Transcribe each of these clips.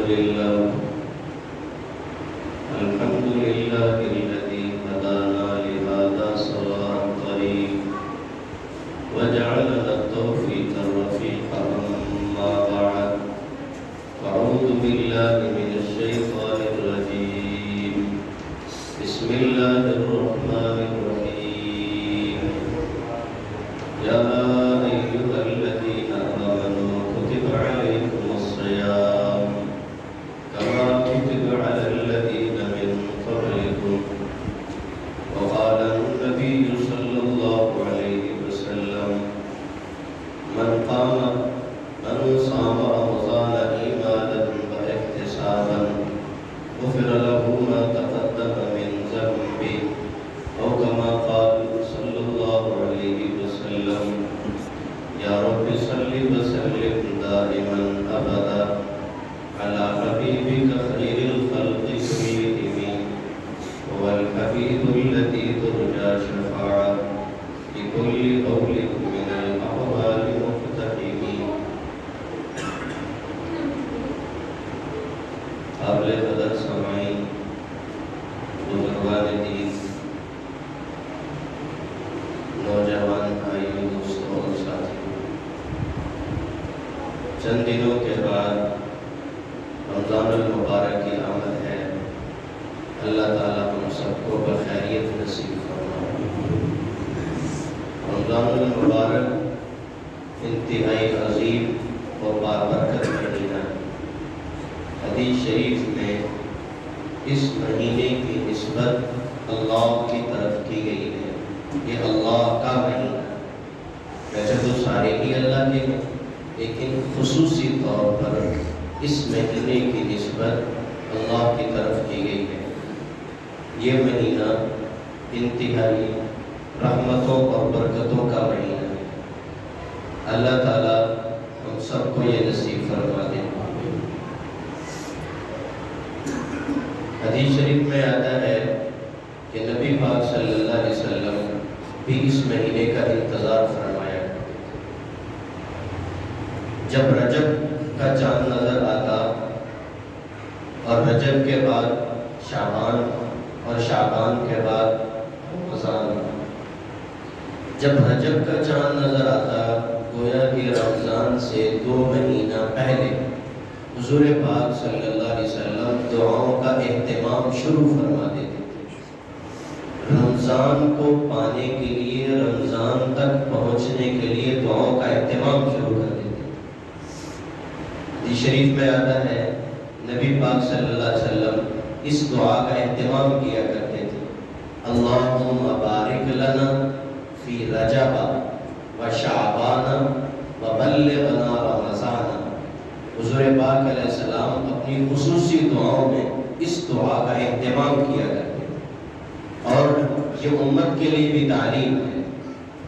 لله الذي هدانا لهذا صراط طريق وجعلنا التوفيق الرفيق أما بعد أعوذ بالله من الشيطان الرجيم بسم الله الرحمن الرحيم يا أيها الذين آمنوا كتب عليكم الصيام كما كتب على الذين من قبلكم وقال النبي صلى الله عليه وسلم من صام رمضان إيمانا واحتسابا غفر له ما تقدم من ذنبه أو كما قال صلى الله عليه وسلم يا رب صل وسلم دائما أبدا على حبيبك خير الخلق كلهم هو الحبيب الذي ترجى شفاعة لكل قول من الأقوال مقتحم. قابل قدر سامعین، بزرگان دین، نوجوان بھائیوں، دوستوں اور ساتھیوں، چند دنوں کے بعد رمضان المبارک کی آمد ہے. اللہ تعالیٰ ہم سب کو بخیریت نصیب فرمائے. رمضان المبارک انتہائی عظیم اور بابرکت مہینہ ہے. حدیث شریف میں اس مہینے کی نسبت اللہ کی طرف کی گئی ہے. یہ اللہ کا مہینہ ہے. ویسے تو سارے ہی اللہ کے ہیں، لیکن خصوصی طور پر اس مہینے کی نسبت اللہ کی طرف کی گئی ہے. یہ مہینہ انتہائی رحمتوں اور برکتوں کا مہینہ ہے. اللہ تعالیٰ ہم سب کو یہ نصیب فرما دے. حدیث شریف میں آتا ہے کہ نبی پاک صلی اللہ علیہ وسلم بھی اس مہینے کا انتظار فرمایا. جب رجب کا چاند نظر آتا اور رجب کے بعد شعبان اور شعبان کے بعد رمضان، جب رجب کا چاند نظر آتا گویا کہ رمضان سے 2 مہینہ پہلے حضور پاک صلی اللہ علیہ وسلم دعاؤں کا اہتمام شروع فرما دیتے تھے. رمضان کو پانے کے لیے، رمضان تک پہنچنے کے لیے دعاؤں کا اہتمام شروع کر دیتے تھے. حدیث شریف میں آتا ہے نبی پاک صلی اللہ علیہ وسلم اس دعا کا اہتمام کیا کرتے تھے. اللہم بارک لنا فی رجب و شعبان و بلغنا رمضان. حضور پاک علیہ السلام اپنی خصوصی دعاؤں میں اس دعا کا اہتمام کیا کرتے ہیں، اور یہ امت کے لیے بھی تعلیم ہے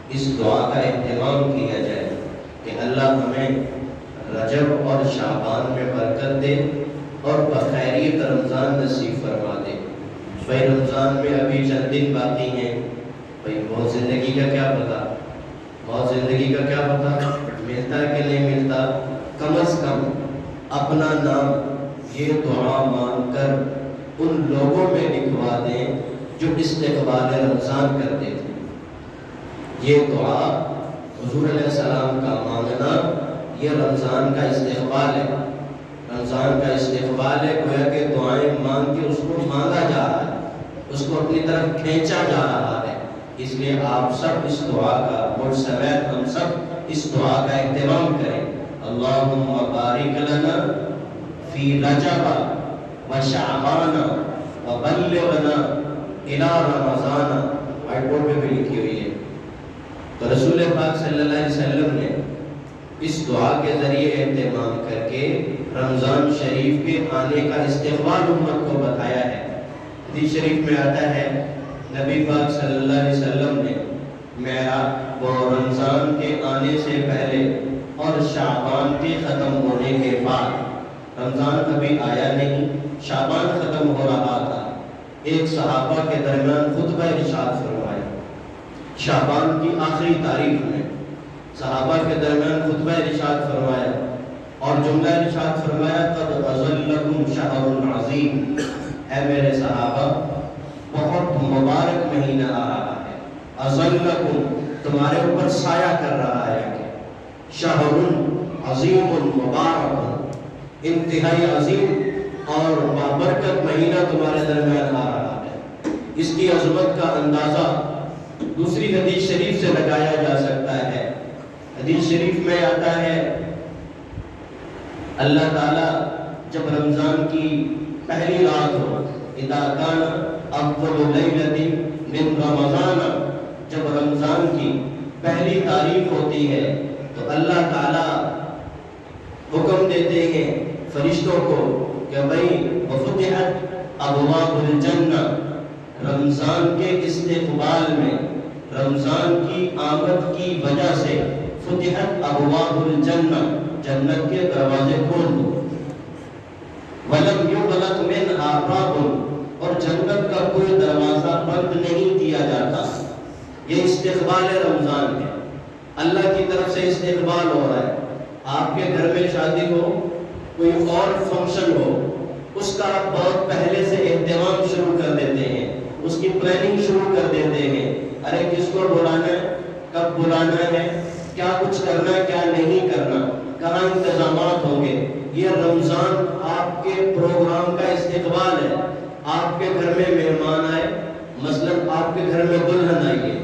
اس دعا کا اہتمام کیا جائے کہ اللہ ہمیں رجب اور شعبان میں برکت دے اور بخیریت رمضان نصیب فرما دے. بھائی رمضان میں ابھی چند دن باقی ہیں. بھائی بہت زندگی کا کیا پتا، ملتا کہ نہیں ملتا. کم از کم اپنا نام یہ دعا مانگ کر ان لوگوں میں لکھوا دیں جو استقبال رمضان کرتے تھے. یہ دعا حضور علیہ السلام کا مانگنا یہ رمضان کا استقبال ہے. رمضان کا استقبال ہے، گویا کہ دعائیں مانگ کے اس کو مانگا جا رہا ہے، اس کو اپنی طرف کھینچا جا رہا ہے. اس لیے آپ سب اس دعا کا مجھ سمیت ہم سب اس دعا کا اہتمام کریں. اللہم بارک لنا فی رجب و شعبان و بلغنا الی رمضان. وائٹ بورڈ پہ بھی لکھی ہوئی ہے. تو رسول پاک صلی اللہ علیہ وسلم نے اس دعا کے ذریعے اہتمام کر کے رمضان شریف کے آنے کا استقبال امت کو بتایا ہے. حدیث شریف میں آتا ہے نبی پاک صلی اللہ علیہ وسلم نے وہ رمضان کے آنے سے پہلے اور شعبان کے ختم ہونے کے بعد، رمضان ابھی آیا نہیں، شعبان ختم ہو رہا تھا، ایک صحابہ کے درمیان خطبہ ارشاد فرمایا. شعبان کی آخری تاریخ میں صحابہ کے درمیان خطبہ ارشاد فرمایا اور جملہ ارشاد فرمایا قد اظلکم شہر عظیم، اے میرے صحابہ بہت مبارک مہینہ آ رہا ہے، اظلکم تمہارے اوپر سایہ کر رہا ہے، شہر عظیم مبارک انتہائی عظیم اور بابرکت مہینہ تمہارے درمیان آ رہا ہے۔ اس کی عظمت کا اندازہ دوسری حدیث شریف سے لگایا جا سکتا ہے۔ حدیث شریف میں آتا ہے اللہ تعالیٰ جب رمضان کی پہلی رات ہو، اذا کان اول لیلۃ من رمضان، جب رمضان کی پہلی تاریخ ہوتی ہے تو اللہ تعالیٰ حکم دیتے ہیں فرشتوں کو کہ بھائی وفتحت ابواب الجنہ، رمضان کے استقبال میں، رمضان کی آمد کی وجہ سے فتحت ابواب الجنہ، جنت کے دروازے کھول دو، ولم یغلق منہا باب، اور جنت کا کوئی دروازہ بند نہیں کیا جاتا۔ یہ استقبال رمضان ہے، اللہ کی طرف سے استقبال ہو رہا ہے۔ آپ کے گھر میں شادی ہو، کوئی اور فنکشن ہو، اس کا آپ بہت پہلے سے اہتمام شروع کر دیتے ہیں، اس کی پلاننگ شروع کر دیتے ہیں، ارے کس کو بلانا ہے، کب بلانا ہے، کیا کچھ کرنا ہے، کیا نہیں کرنا، کہاں انتظامات ہوں گے۔ یہ رمضان آپ کے پروگرام کا استقبال ہے۔ آپ کے گھر میں مہمان آئے، مثلا آپ کے گھر میں دلہن آئی ہے،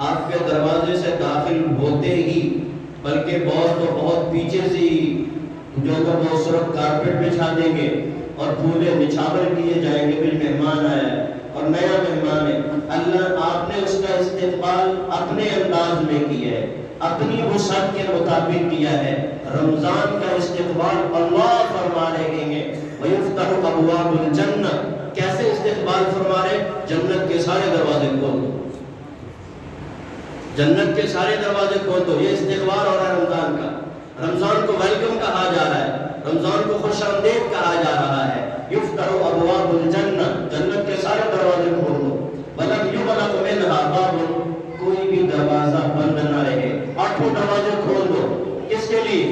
آپ کے دروازے سے داخل ہوتے ہی، بلکہ بہت پیچھے سے ہی جو وہ صرف کارپیٹ بچھا دیں گے اور پھولے نچھاور کیے جائیں گے، پھر مہمان آیا ہے اور نیا مہمان ہے۔ اللہ آپ نے اس کا استقبال اپنے انداز میں کیا ہے، اپنی وسعت کے مطابق کیا ہے۔ رمضان کا استقبال اللہ فرما رہے ہیں وَيُفْتَحُ أَبْوَابُ الْجَنَّةِ، کیسے استقبال فرما رہے؟ جنت کے سارے دروازے کھول دو، جنت کے سارے دروازے کھول دو۔ یہ استقبال ہو رہا ہے رمضان کا۔ رمضان کو ویلکم کہا جا رہا ہے، رمضان کو خوش آمدید کہا جا رہا ہے۔ یفتح ابواب الجنہ، جنت کے سارے دروازے کھول دو، ولم یغلق منہا باب، کوئی بھی دروازہ بند نہ رہے۔ 8 دروازے کھول دو، کس کے لیے؟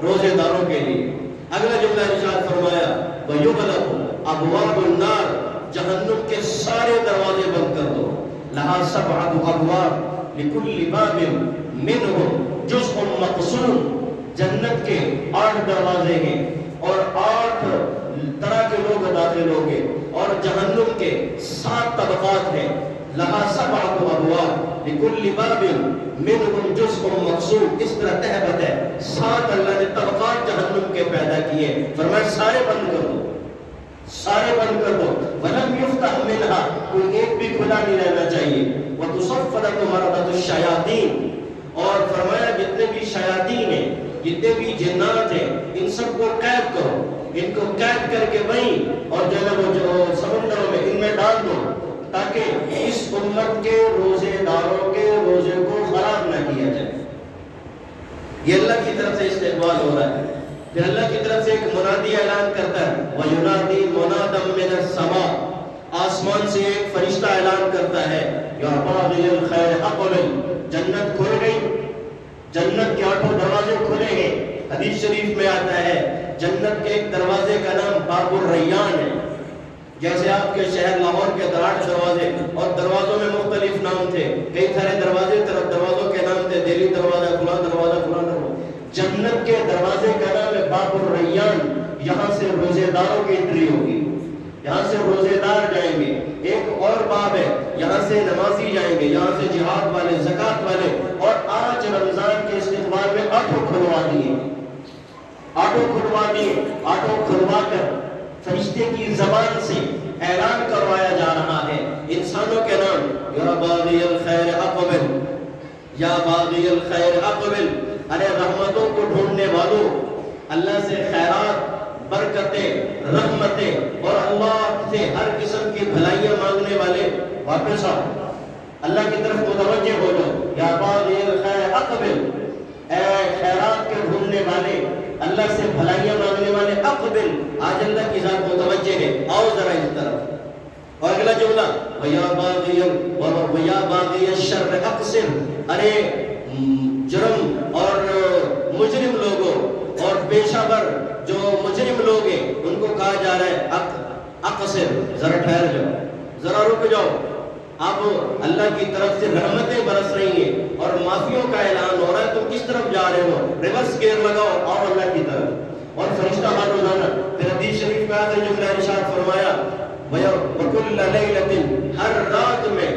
روزے داروں کے لیے۔ اگلا جملہ ارشاد فرمایا وَيُغْلَقُ أَبْوَابُ النَّارِ، جہنم کے سارے دروازے بند کر دو۔ لَهَا 7 أَبْوَابٍ لِكُلِّ بَابٍ مِّنْهُمْ جُزْءٌ مَقْسُومٌ، جنت کے 8 دروازے ہیں اور 8 طرح کے لوگ داخل ہوں گے، اور جہنم کے 7 طبقات ہیں۔ لَهَا 7 أَبْوَابٍ لِكُلِّ بَابٍ مِّنْهُمْ جُزْءٌ مَقْسُومٌ، اس طرح تہبت ہے، 7 اللہ نے طبقات جہنم کے پیدا کیے، فرمایا سارے بند کر دو، سارے بند کر دو۔ وَلَمْ يُفْتَحْ مِنْهَا، کوئی ایک بھی کھلا نہیں رہنا چاہیے۔ وَتُصَفَّدَتُ مَرَدَةُ الشَّيَاطِينِ، اور فرمایا جتنے بھی شیاطین ہیں، جتنے بھی جنات ہیں، ان سب کو قید کرو، ان کو قید کر کے وہیں اور جو ہے وہ سمندروں میں ان میں ڈال دو، تاکہ اس امت کے روزے داروں کے روزے کو خراب نہ کیا جائے۔ یہ اللہ کی طرف سے استقبال ہو رہا ہے۔ پھر اللہ کی طرف سے ایک منادی اعلان کرتا ہے وَيُنَادِي مُنَادًا مِّنَ السَّمَاءِ، آسمان سے ایک فرشتہ اعلان کرتا ہے یا باغی الخیر اقبل، جنت کھل گئی، جنت کے 8 دروازے کھلے ہیں۔ حدیث شریف میں آتا ہے جنت کے ایک دروازے کا نام باب الریان ہے، جیسے آپ کے شہر لاہور کے 8 دروازے، اور دروازوں میں مختلف نام تھے، کئی سارے دروازوں کے نام تھے، دہلی دروازہ، فلاں دروازہ، فلاں دروازہ۔ جنت کے دروازے کا نام ہے باب الریان، یہاں سے روزے داروں کی انٹری ہوگی، یہاں سے روزے دار جائیں گے۔ ایک اور باب ہے، یہاں سے نمازی جائیں گے، یہاں سے جہاد والے، زکوٰۃ والے۔ اور آج رمضان کے استقبال میں 8 کھلوا دیے، 8 کھلوا دیے، 8 کھلوا کر فرشتے کی زبان سے اعلان کروایا جا رہا ہے انسانوں کے نام، یا باغی الخیر اقبل، یا باغی الخیر اقبل، ارے رحمتوں کو ڈھونڈنے والوں، اللہ سے خیرات، برکتیں، رحمتیں اور اللہ سے ہر قسم کی بھلائیاں مانگنے والے، واپس آؤ، اللہ کی طرف متوجہ ہو جاؤ۔ یا باغی الخیر اقبل، اے خیرات کے ڈھونڈنے والے، اللہ سے بھلائیاں مانگنے والے، اقبل، آج اللہ کی ذات متوجہ ہے، آؤ ذرا اس طرف۔ اور اگلا جملہ وَيَا بَاغِيَ الشَّرِّ أَقْسِمْ، ارے جرم اور مجرم لوگوں اور بے جا رہا ہے اقصر، ذرا ٹھہر جاؤ، ذرا رک جاؤ، اب اللہ کی طرف سے رحمتیں برس رہی ہیں اور معافیوں کا اعلان ہو رہا ہے، تم کس طرف جا رہے ہو؟ ریورس گیئر لگاؤ، آؤ اللہ کی طرف۔ اور فرشتہ ہر روزانہ، پھر حدیث شریف میں آخر جملہ ارشاد فرمایا وَكُلَّ لَيْلَةٍ، ہر رات میں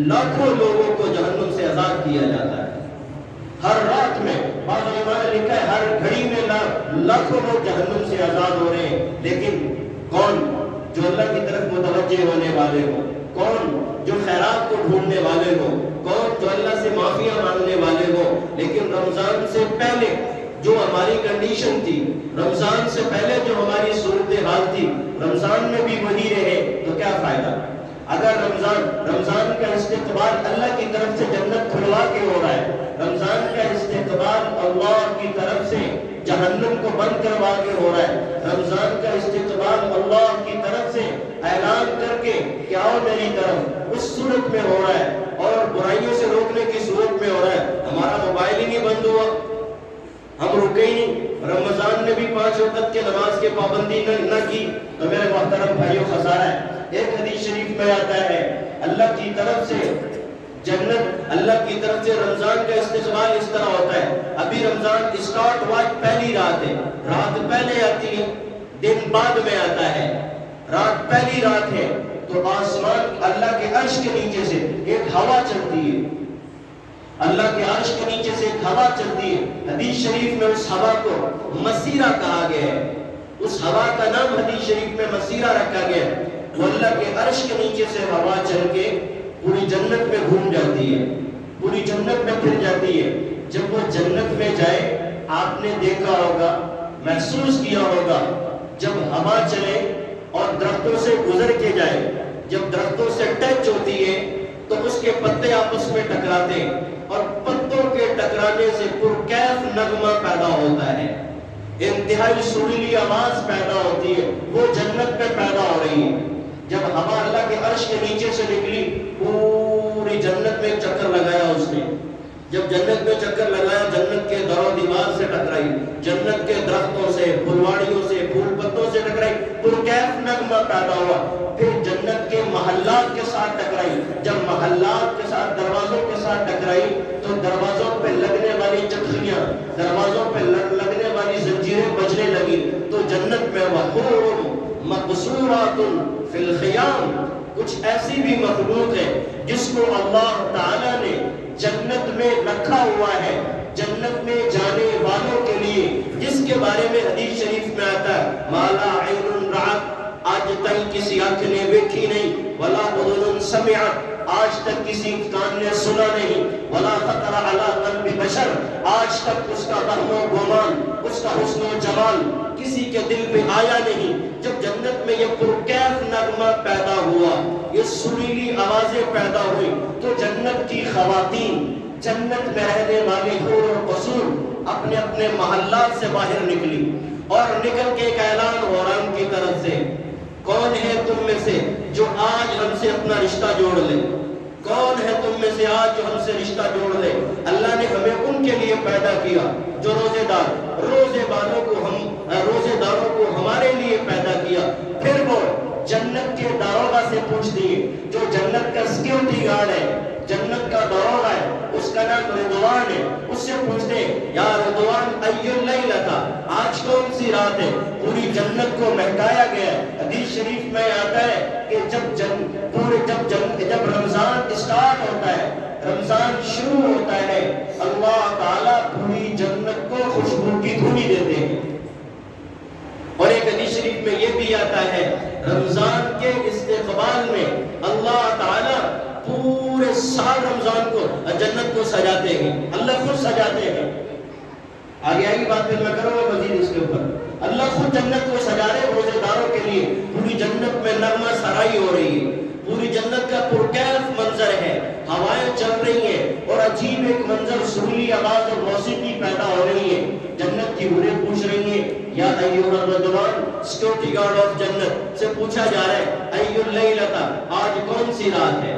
لاکھوں لوگوں کو جہنم سے آزاد کیا جاتا ہے، ہر رات میں۔ بعض علماء نے لکھا ہے ہر گھڑی میں لاکھوں لوگ جہنم سے آزاد ہو رہے ہیں، لیکن کون؟ جو اللہ کی طرف متوجہ ہونے والے ہو، کون؟ جو خیرات کو ڈھونڈنے والے ہو، کون؟ جو اللہ سے معافیاں مانگنے والے ہو۔ لیکن رمضان سے پہلے جو ہماری کنڈیشن تھی، رمضان سے پہلے جو ہماری صورتحال تھی، رمضان میں بھی وہی رہے تو کیا فائدہ؟ اگر رمضان کا استقبال اللہ کی طرف سے جنت کھلوا کے ہو رہا ہے، رمضان کا استقبال اللہ کی طرف سے جہنم کو بند کروا کے ہو رہا ہے، رمضان کا استقبال اللہ کی طرف سے اعلان کر کے کہ آؤ میری طرف، اس صورت میں ہو رہا ہے، اور برائیوں سے روکنے کی صورت میں ہو رہا ہے۔ ہمارا موبائل ہی نہیں بند ہوا، ہم رکے ہی نہیں، رمضان میں بھی 5 وقت کے نماز کے پابندی نہ کی، تو میرے محترم بھائیوں خسارہ ہے۔ ایک حدیث شریف میں آتا ہے اللہ کی طرف سے جنت، اللہ کی طرف سے رمضان کا استقبال اس طرح ہوتا ہے، ابھی رمضان اسٹارٹ ہوا، پہلی رات ہے، رات پہلے آتی ہے، دن بعد میں آتا ہے، رات پہلی رات ہے تو آسمان اللہ کے عرش کے نیچے سے ایک ہوا چلتی ہے، اللہ کے عرش کے نیچے سے ایک ہوا چلتی ہے۔ حدیث شریف میں اس ہوا کو مسیرہ کہا گیا ہے، اس ہوا کا نام حدیث شریف میں مسیرہ رکھا گیا ہے۔ وہ اللہ کے عرش کے نیچے سے ہوا چل کے پوری جنت میں گھوم جاتی ہے، پوری جنت میں پھر جاتی ہے۔ جب وہ جنت میں جائے، آپ نے دیکھا ہوگا، محسوس کیا ہوگا، جب ہوا چلے اور درختوں سے گزر کے جائے، جب درختوں سے ٹچ ہوتی ہے تو اس کے پتے آپس میں ٹکراتے ہیں، اور پتوں کے ٹکرانے سے پرکیف نغمہ پیدا ہوتا ہے، انتہائی سریلی آواز پیدا ہوتی ہے، وہ جنت میں پیدا ہو رہی ہے۔ جب ہوا اللہ کے عرش کے نیچے سے نکلی، پوری جنت میں چکر لگایا اس نے، جب جنت میں چکر لگایا، جنت کے در و دیوار سے ٹکرائی، جنت کے درختوں سے، پھلواڑیوں سے، پھول پتوں سے ٹکرائی، پرکیف نغمہ پیدا ہوا۔ پھر جنت کے محلات کے ساتھ ٹکرائی، جب محلات کے ساتھ، دروازوں کے ساتھ ٹکرائی تو دروازوں پہ لگنے والی چکھیاں، دروازوں پہ لگنے والی زنجیریں بجنے لگی، تو جنت میں وحور مقصورات فی الخیام، کچھ ایسی بھی مخلوق ہے جس کو اللہ تعالیٰ نے جنت میں رکھا ہوا ہے، جنت میں جانے والوں کے لیے، جس کے بارے میں حدیث شریف میں آتا ہے مالا عین رأت، آج تک کسی آنکھ نے دیکھی نہیں، ولا اذن سمعت، آج تک کسی کان نے سنا نہیں، ولا خطر علی قلب بشر، آج تک اس کا وہم و گمان، اس کا حسن و جمال کسی کے دل پہ آیا نہیں۔ جب جنت میں یہ پرکیف نغمہ پیدا ہوا، یہ سریلی آوازیں پیدا ہوئی، تو جنت کی خواتین، جنت میں رہنے والی حور و قصور اپنے اپنے محلات سے باہر نکلی، اور نکل کے ایک اعلان ہو رہا ان کی طرف سے، کون ہے تم میں سے جو آج ہم سے اپنا رشتہ جوڑ لے؟ کون ہے تم میں سے آج جو ہم سے رشتہ جوڑ لے؟ اللہ نے ہمیں ان کے لیے پیدا کیا جو روزے داروں کو ہمارے لیے پیدا کیا۔ پھر وہ جنت کے داروغہ سے پوچھتی ہے، جو جنت کا سیکیورٹی گارڈ ہے، جنت کا داروغہ ہے، اس کا نام رضوان ہے، اس سے پوچھتے ہیں یا رضوان ای اللیلۃ، آج کون سی رات ہے؟ پوری جنت کو مہکایا گیا ہے۔ حدیث شریف میں آتا ہے کہ جب رمضان اسٹارٹ ہوتا ہے، رمضان شروع ہوتا ہے، اللہ تعالیٰ پوری جنت کو خوشبو کی دھولی دیتے ہیں۔ اور ایک حدیث شریف میں یہ بھی آتا ہے رمضان کے استقبال میں اللہ تعالیٰ پورے سال رمضان کو، جنت کو سجاتے ہیں، اللہ خود سجاتے ہیں۔ آگے آئی بات پھر میں کروں گا مزید اس کے اوپر۔ اللہ خود جنت کو سجا رہے روزے داروں کے لیے، پوری جنت میں نغمہ سرائی ہو رہی ہے، پوری جنت کا پرکیف منظر ہے، ہوائیں چل رہی ہیں، اور عجیب ایک منظر، سریلی آواز اور موسیقی پیدا ہو رہی ہے۔ جنت کی حوریں پوچھ رہی ہیں یا ایھا الرضوان، سیکورٹی گارڈ آف جنت سے پوچھا جا رہا ہے ای اللیلۃ، آج کون سی رات ہے؟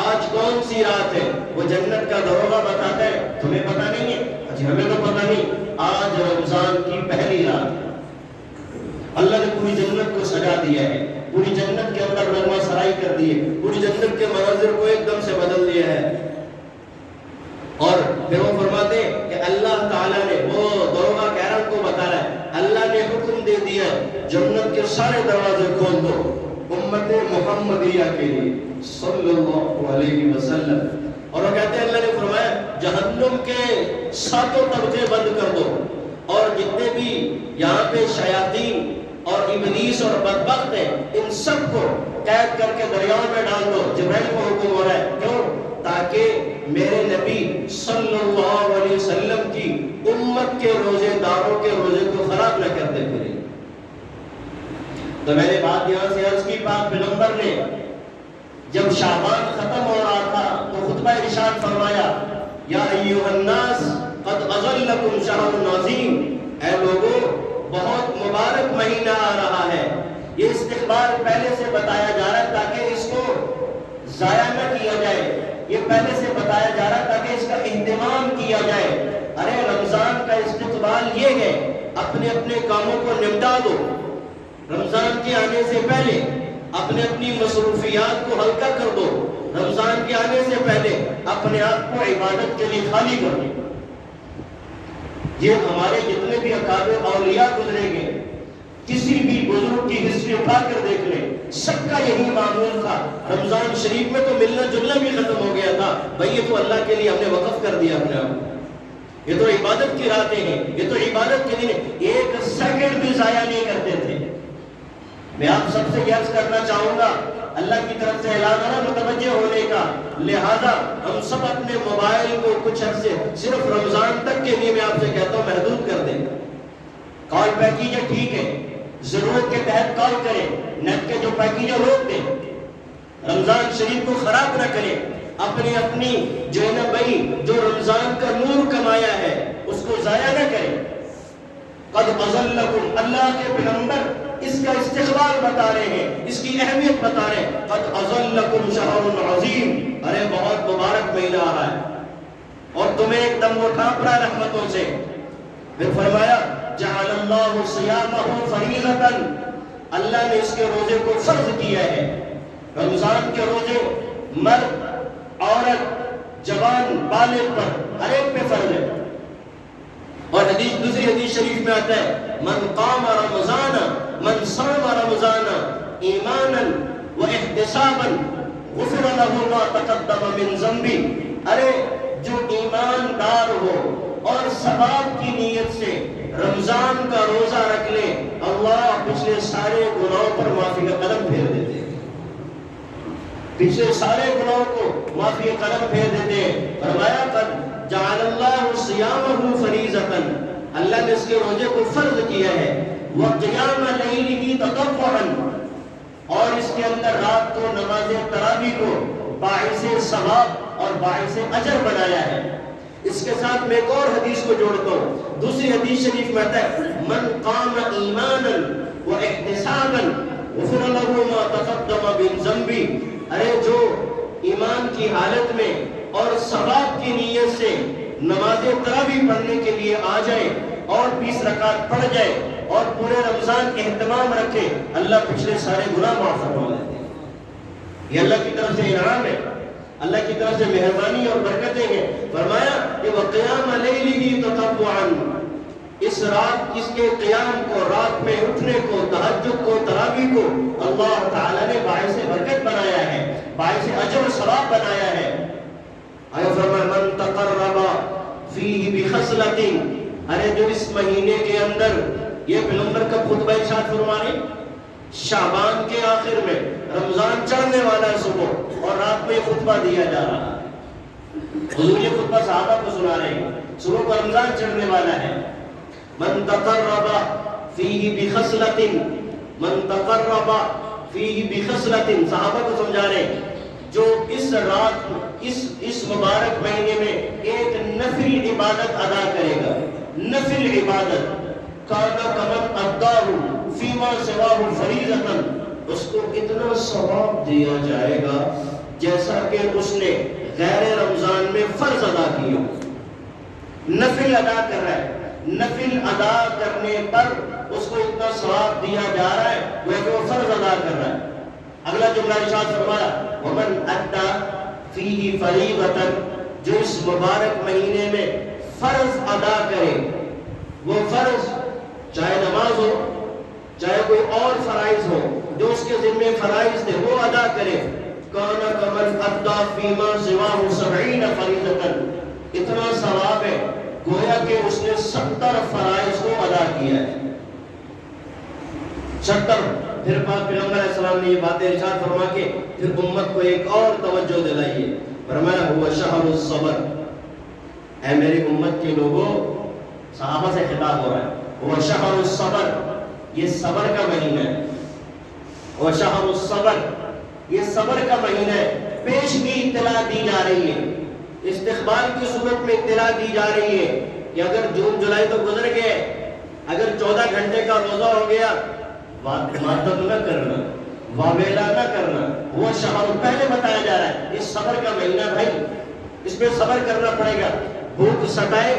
آج کون سی رات ہے؟ وہ جنت کا داروغہ بتاتا ہے تمہیں پتہ نہیں ہے؟ جی ہمیں تو پتہ نہیں، آج رمضان کی پہلی رات ہے، اللہ نے پوری جنت کو سجا دیا ہے، پوری جنت کے اندر رنگا سرائی کر دی ہے، پوری جنت کے مناظر کو ایک دم سے بدل دیا ہے۔ اور پھر وہ فرماتے ہیں کہ اللہ تعالیٰ نے، وہ دروغہ کہران کو بتا رہا ہے، اللہ نے حکم دے دیا جنت کے سارے دروازے کھول دو امت محمدیہ کے لیے صلی اللہ علیہ وسلم۔ اور وہ کہتے ہیں اللہ نے فرمایا جہنم کے 7 طبقے بند کر دو، اور جتنے بھی یہاں پہ شیاطین اور ابلیس اور بدبخت ہیں ان سب کو قید کر کے دریاؤں میں ڈال دو۔ جبرائیل کو حکم ہو رہا ہے، کیوں؟ تاکہ میرے نبی صلی اللہ علیہ وسلم کی امت کے روزے داروں کے روزے کو خراب نہ کرتے پھرے۔ تو میں نے بات یہاں سے عرض کی، پاک پیغمبر نے جب شعبان ختم ہو رہا تھا تو خطبہ ارشاد فرمایا یا ایھا الناس قد اظلکم شہر عظیم، اے لوگوں بہت مبارک مہینہ آ رہا ہے۔ یہ استقبال پہلے سے بتایا جا رہا ہے تاکہ اس کو ضائع نہ کیا جائے، یہ پہلے سے بتایا جا رہا ہے تاکہ اس کا اہتمام کیا جائے۔ ارے رمضان کا استقبال یہ ہے، اپنے اپنے کاموں کو نمٹا دو، رمضان کے آنے سے پہلے اپنے اپنی مصروفیات کو ہلکا کر دو، رمضان کے آنے سے پہلے اپنے آپ کو عبادت کے لیے خالی کر دو۔ یہ ہمارے جتنے بھی اکابر اولیاء گزرے گے، کسی بھی بزرگ کی ہسٹری اٹھا کر دیکھ لیں، سب کا یہی معمول تھا۔ رمضان شریف میں تو ملنا جلنا بھی ختم ہو گیا تھا، بھئی یہ تو اللہ کے لیے ہم نے وقف کر دیا اپنے آپ، یہ تو عبادت کی راتیں ہیں، یہ تو عبادت کے دن، ایک سیکنڈ بھی ضائع نہیں کرتے تھے۔ میں آپ سب سے عرض کرنا چاہوں گا، اللہ کی طرف سے اعلان ہے متوجہ ہونے کا، لہذا ہم سب اپنے موبائل کو کچھ عرصے صرف رمضان تک کے لیے میں آپ سے کہتا ہوں محدود کر دیں۔ کال پیکیج ٹھیک ہے، ضرورت کے تحت کال کریں، نیٹ کے جو پیکیج روک دیں، رمضان شریف کو خراب نہ کریں، اپنی جو ہے نا بھائی جو رمضان کا نور کمایا ہے اس کو ضائع نہ کریں۔ قد اظلکم، اللہ کے پیغمبر اس کا استقبال بتا رہے ہیں، اس کی اہمیت بتا رہے ہیں۔ قد اظلکم شہر عظیم، ارے بہت مبارک مہینہ آ رہا ہے اور تمہیں ایک دم وہ ڈھانپ رہا ہے رحمتوں سے۔ پھر فرمایا جعل اللہ صیامہ فریضۃ، اللہ نے اس کے روزے کو فرض کیا ہے۔ رمضان کے روزے مرد عورت جوان بالغ پر ہر ایک پہ فرض ہے۔ اور دوسری حدیث شریف میں آتا ہے من قام رمضان من صام رمضان ایمانا واحتسابا غفر له ما تقدم من ذنبه، ارے جو ایماندار ہو اور ثواب کی نیت سے رمضان کا روزہ رکھ لے، اللہ پچھلے سارے گناہوں پر معافی کا قدم پھیر دیتے ہیں، پچھلے سارے گناہوں کو معافی کا قدم پھیر دیتے ہیں۔ فرمایا قد جعل اللہ صیامہ فریضۃ، اللہ نے اس کے روزے کو فرض کیا ہے، وقیام لیلہ تطوعا، اور اس کے اندر رات کو نماز تراویح کو باعث ثواب اور باعث اجر بنایا ہے۔ اس کے ساتھ میں ایک اور حدیث کو جوڑتا ہوں، دوسری حدیث شریف میں آتا ہے من قام ایمانا واحتسابا غفر له ما تقدم من ذنبه، ارے جو ایمان کی حالت میں اور ثواب کی نیت سے نماز تراویح پڑھنے کے لیے آ جائے اور 20 رکعت پڑھ جائے اور پورے رمضان اہتمام رکھے، اللہ پچھلے سارے گناہ معاف فرما دیتے ہیں۔ یہ اللہ کی طرف سے انعام ہے، اللہ کی طرف سے مہربانی اور برکتیں ہیں۔ فرمایا کہ وقیام لیلہ تطوعا، اس رات اس کے قیام کو، رات میں اٹھنے کو، تہجد کو، تراویح کو اللہ تعالیٰ نے باعث برکت بنایا ہے، باعث اجر و ثواب بنایا ہے۔ آیا فرمایا من تقرب فیہ بخصلۃ، ارے جو اس مہینے کے اندر، یہ پیغمبر کا خطبہ ارشاد فرما رہے شعبان کے آخر میں، رمضان چڑھنے والا ہے صبح اور رات میں خطبہ دیا جا رہا ہے، حضور یہ خطبہ صحابہ کو سنا رہے ہیں، صبح کو رمضان چڑھنے والا ہے۔ من تقرب فیہ بخصلۃ، من تقرب فیہ بخصلۃ، صحابہ کو سمجھا رہے ہیں جو اس رات اس مبارک مہینے میں ایک نفل عبادت ادا کرے گا، نفل عبادت، کان کمن اداہ فیما سواہ فریضۃ، اس کو اتنا ثواب دیا جائے گا جیسا کہ اس نے غیر رمضان میں فرض ادا کیا، نفل ادا کر رہا ہے، نفل ادا کرنے پر اس کو اتنا ثواب دیا جا رہا ہے وہ فرض ادا کر رہا ہے۔ اگلا جملہ ارشاد فرمایا ومن ادى فيه فریضۃ، جو اس مبارک مہینے میں فرض ادا کرے، وہ فرض چاہے نماز ہو چاہے کوئی اور فرائض ہو جو اس کے ذمہ فرائض تھے وہ ادا کرے، کان کمن ادى فيما سواه 70 فریضۃ، اتنا ثواب ہے گویا کہ اس نے 70 فرائض کو ادا کیا ہے۔ 70۔ پھر پیغمبر علیہ السلام نے یہ باتیں ارشاد فرما کے پھر امت کو ایک اور توجہ دلائی ہے، فرمایا ہوا شہر الصبر، اے میری امت کے لوگوں، صحابہ سے خطاب ہو رہا ہے، وہ شہر الصبر، یہ صبر کا مہینہ ہے، وہ شہر الصبر، یہ صبر کا مہینہ ہے۔ پیشگی اطلاع دی جا رہی ہے، استقبال کی صورت میں اطلاع دی جا رہی ہے کہ اگر جون جولائی تو گزر گئے، اگر 14 گھنٹے کا روزہ ہو گیا، ماتم نہ کرنا، واویلا نہ کرنا، وہ شہر پہلے بتایا جا رہا ہے، اس صبر کا مہینہ بھائی، اس میں صبر کرنا پڑے گا، بھوک ستائے